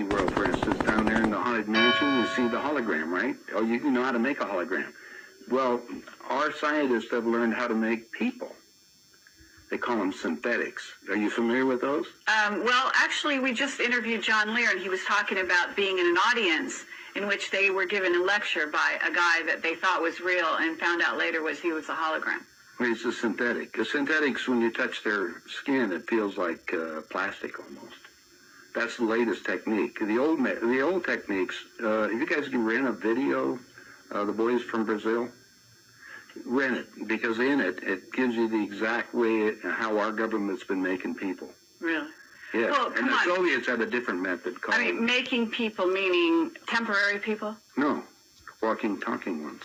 World, for instance, down there in the Haunted Mansion, you see the hologram, right? Oh, you know how to make a hologram. Well, our scientists have learned how to make people. They call them synthetics. Are you familiar with those? Well, actually, we just interviewed John Lear, and he was talking about being in an audience in which they were given a lecture by a guy that they thought was real and found out later he was a hologram. Well, it's a synthetic. The synthetics, when you touch their skin, it feels like plastic almost. That's the latest technique. The old techniques, if you guys can rent a video, the boys from Brazil, rent it, because in it gives you the exact way how our government's been making people. Really? Yeah, well, and the Soviets had a different method called... I mean, making people meaning temporary people? No, walking, talking ones.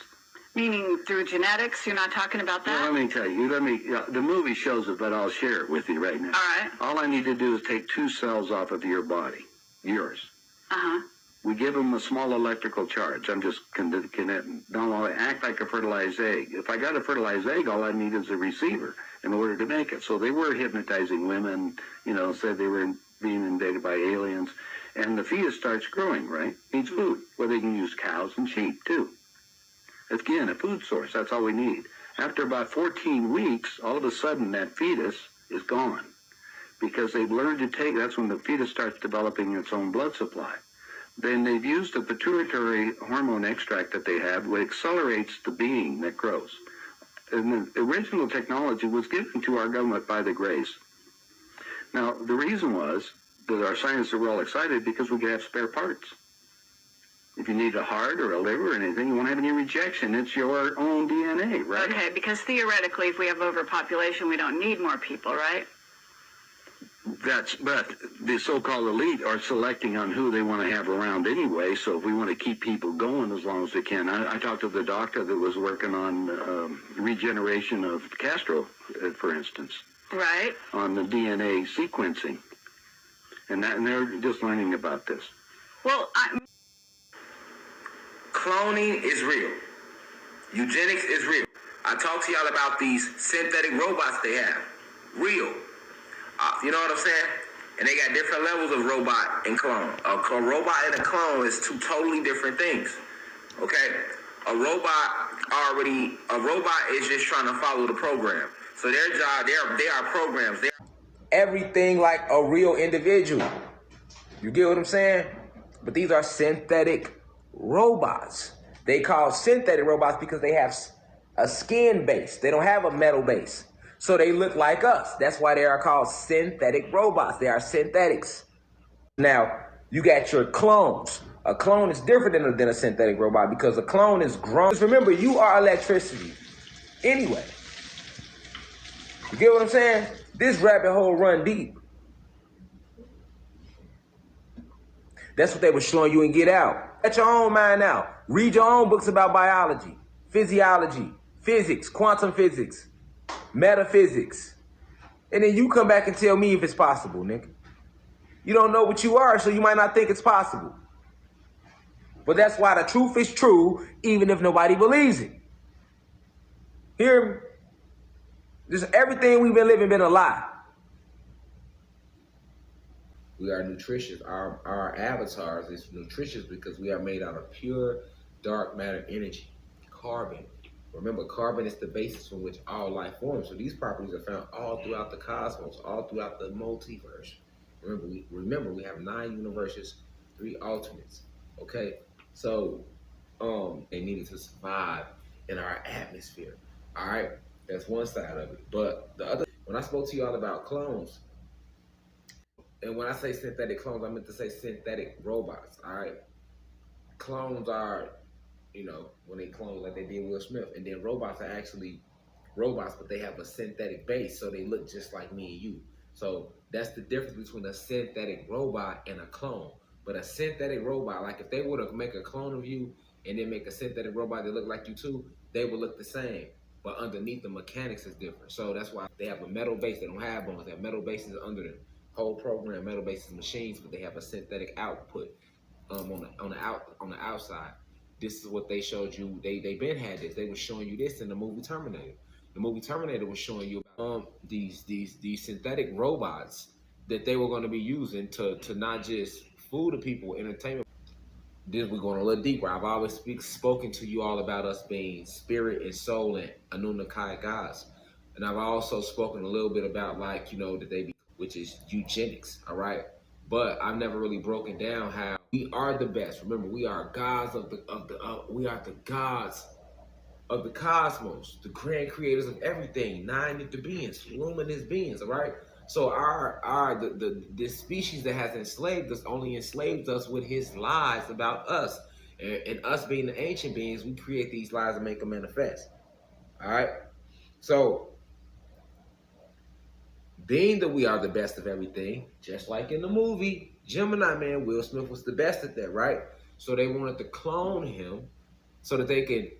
Meaning through genetics? You're not talking about that? Well, let me tell you. The movie shows it, but I'll share it with you right now. All right. All I need to do is take 2 cells off of your body, yours. Uh-huh. We give them a small electrical charge. I'm just connecting. Don't act like a fertilized egg. If I got a fertilized egg, all I need is a receiver in order to make it. So they were hypnotizing women, said they were being invaded by aliens. And the fetus starts growing, right? Needs food. Well, they can use cows and sheep, too. Again, a food source. That's all we need. After about 14 weeks, all of a sudden, that fetus is gone. Because they've learned to take, that's when the fetus starts developing its own blood supply. Then they've used a pituitary hormone extract that they have, which accelerates the being that grows. And the original technology was given to our government by the Greys. Now, the reason was that our scientists were all excited because we could have spare parts. If you need a heart or a liver or anything, you won't have any rejection. It's your own DNA, right? Okay, because theoretically, if we have overpopulation, we don't need more people, right? But the so-called elite are selecting on who they want to have around anyway, so if we want to keep people going as long as they can. I talked to the doctor that was working on regeneration of Castro, for instance. Right. On the DNA sequencing. And they're just learning about this. Well, Cloning is real. Eugenics is real. I talked to y'all about these synthetic robots they have. Real. You know what I'm saying? And they got different levels of robot and clone. A robot and a clone is 2 totally different things. Okay? A robot is just trying to follow the program. So their job, they are programs. They're everything like a real individual. You get what I'm saying? But these are synthetic robots. They call synthetic robots because they have a skin base. They don't have a metal base. So they look like us. That's why they are called synthetic robots. They are synthetics. Now, you got your clones. A clone is different than a synthetic robot because a clone is grown. Just remember, you are electricity. Anyway. You get what I'm saying? This rabbit hole run deep. That's what they were showing you in Get Out. Let your own mind out. Read your own books about biology, physiology, physics, quantum physics, metaphysics. And then you come back and tell me if it's possible, nigga. You don't know what you are, so you might not think it's possible. But that's why the truth is true, even if nobody believes it. Hear me? Just everything we've been living been a lie. We are nutritious. Our avatars is nutritious because we are made out of pure dark matter energy, carbon. Remember, carbon is the basis from which all life forms. So these properties are found all throughout the cosmos, all throughout the multiverse. Remember, we have 9 universes, 3 alternates. Okay, so they needed to survive in our atmosphere. All right, that's one side of it. But the other, when I spoke to y'all about clones, and when I say synthetic clones, I meant to say synthetic robots. All right, clones are, when they clone like they did Will Smith, and then robots are actually robots, but they have a synthetic base, so they look just like me and you. So that's the difference between a synthetic robot and a clone. But a synthetic robot, like if they were to make a clone of you and then make a synthetic robot that look like you too, they would look the same. But underneath, the mechanics is different. So that's why they have a metal base. They don't have bones. They have metal bases under them. Whole program, metal bases machines, but they have a synthetic output on the outside. This is what they showed you. They been had this. They were showing you this in the movie Terminator. The movie Terminator was showing you these synthetic robots that they were going to be using to not just food to people, entertainment. This we're going a little deeper. I've always spoken to you all about us being spirit and soul and Anunnaki gods. And I've also spoken a little bit about that they be, which is eugenics, all right? But I've never really broken down how we are the best. Remember, we are gods we are the gods of the cosmos, the grand creators of everything, nine into beings, luminous beings, all right? So this species that has enslaved us only enslaves us with his lies about us. And us being the ancient beings, we create these lies and make them manifest. All right? So being that we are the best of everything, just like in the movie, Gemini Man, Will Smith was the best at that, right? So they wanted to clone him so that they could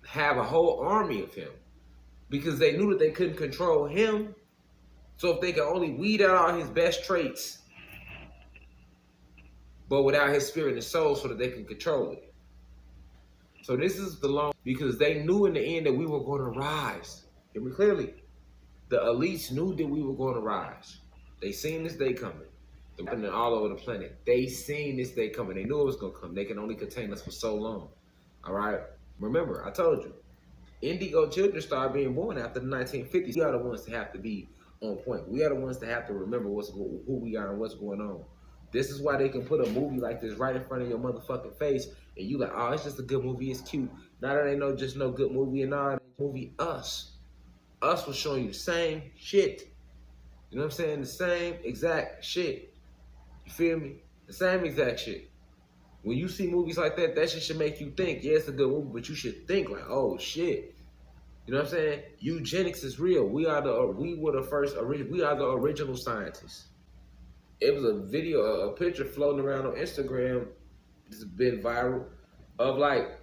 have a whole army of him, because they knew that they couldn't control him. So if they could only weed out all his best traits, but without his spirit and soul, so that they can control it. So this is the long, because they knew in the end that we were going to rise. Hear me clearly. The elites knew that we were going to rise. They seen this day coming. They're all over the planet. They seen this day coming. They knew it was going to come. They can only contain us for so long. All right? Remember, I told you, indigo children started being born after the 1950s. We are the ones that have to be on point. We are the ones that have to remember who we are and what's going on. This is why they can put a movie like this right in front of your motherfucking face, and you like, oh, it's just a good movie, it's cute. Now that ain't no good movie, and all movie Us. Us was showing you the same shit. You know what I'm saying? The same exact shit. You feel me? The same exact shit. When you see movies like that, that shit should make you think. Yeah, it's a good movie, but you should think like, oh shit. You know what I'm saying? Eugenics is real. We are the original scientists. It was a picture floating around on Instagram. It's been viral of like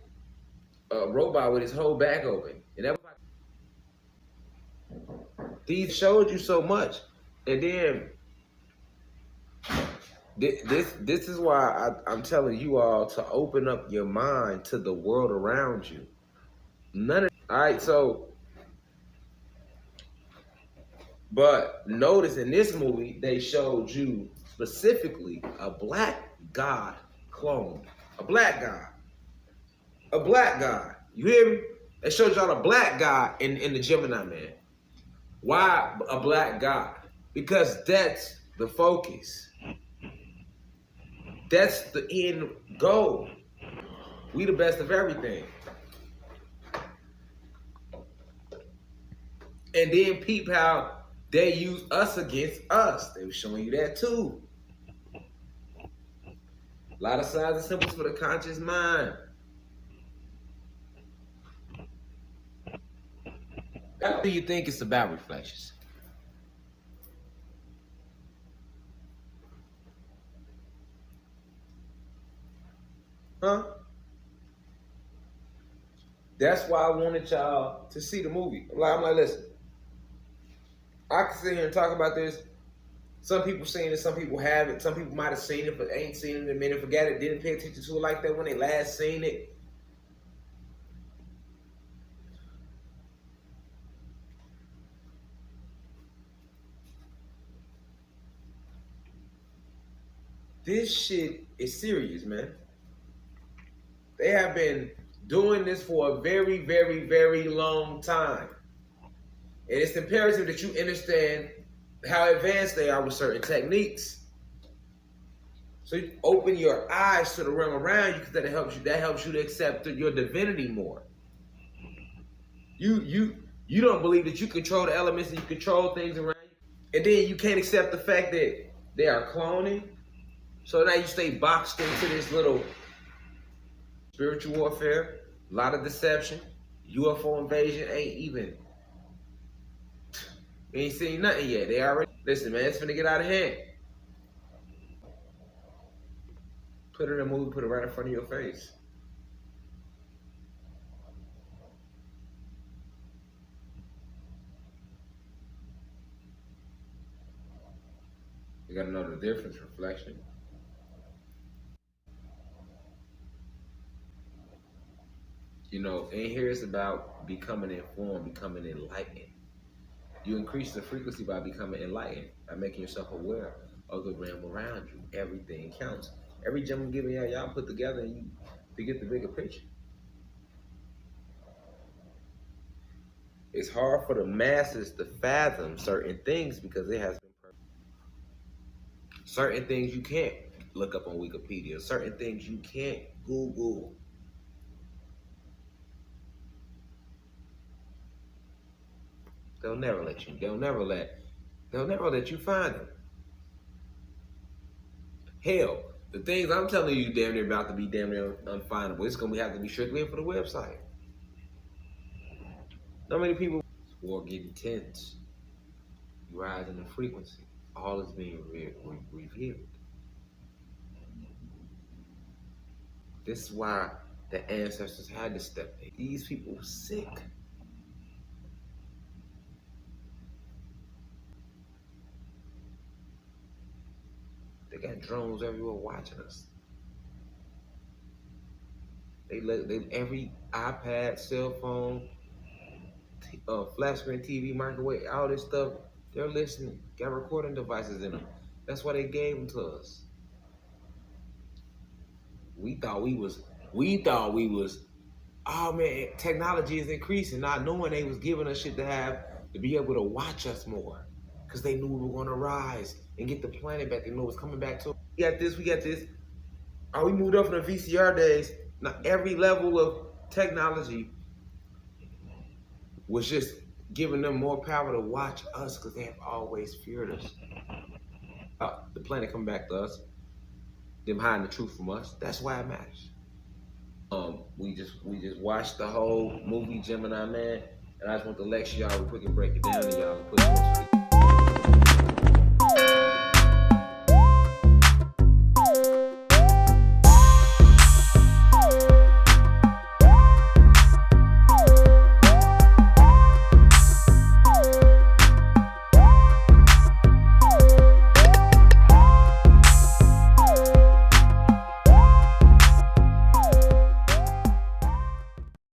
a robot with his whole back open, and that was these showed you so much, and then this is why I'm telling you all to open up your mind to the world around you. All right, so. But notice in this movie, they showed you specifically a black god clone. A black god. A black god. You hear me? They showed y'all a black god in the Gemini Man. Why a black god? Because that's the focus. That's the end goal. We the best of everything. And then peep how they use us against us. They were showing you that too. A lot of signs and symbols for the conscious mind. How do you think it's about reflections? Huh? That's why I wanted y'all to see the movie. I'm like, listen. I can sit here and talk about this. Some people seen it, some people haven't. Some people might have seen it, but ain't seen it in a minute, forgot it, didn't pay attention to it like that when they last seen it. This shit is serious, man. They have been doing this for a very, very, very long time. And it's imperative that you understand how advanced they are with certain techniques. So you open your eyes to the realm around you, because that helps you to accept your divinity more. You don't believe that you control the elements and you control things around you. And then you can't accept the fact that they are cloning. So now you stay boxed into this little spiritual warfare, a lot of deception, UFO invasion ain't even. We ain't seen nothing yet. They already, listen, man, it's finna get out of hand. Put it in a movie, put it right in front of your face. You gotta know the difference, reflection. You know, in here it's about becoming informed, becoming enlightened. You increase the frequency by becoming enlightened, by making yourself aware of the realm around you. Everything counts. Every gem I'm giving y'all put together and you to get the bigger picture. It's hard for the masses to fathom certain things because it has been certain things you can't look up on Wikipedia, certain things you can't Google. They'll never let you. They'll never let you find them. Hell, the things I'm telling you damn near about to be damn near unfindable. It's gonna have to be strictly for the website. Not many people war getting tense. You rise in the frequency. All is being revealed. This is why the ancestors had to step in. These people were sick. They got drones everywhere watching us. They every iPad, cell phone, flat screen TV, microwave, all this stuff. They're listening. Got recording devices in them. That's why they gave them to us. We thought we was. Oh man, technology is increasing. Not knowing they was giving us shit to be able to watch us more, because they knew we were gonna rise and get the planet back. They knew it was coming back to. We got this. We got this. Oh, we moved up from the VCR days. Now every level of technology was just giving them more power to watch us because they have always feared us. The planet coming back to us, them hiding the truth from us. That's why it matters. We just watched the whole movie Gemini Man, and I just want to lecture y'all real quick and break it down to y'all and put it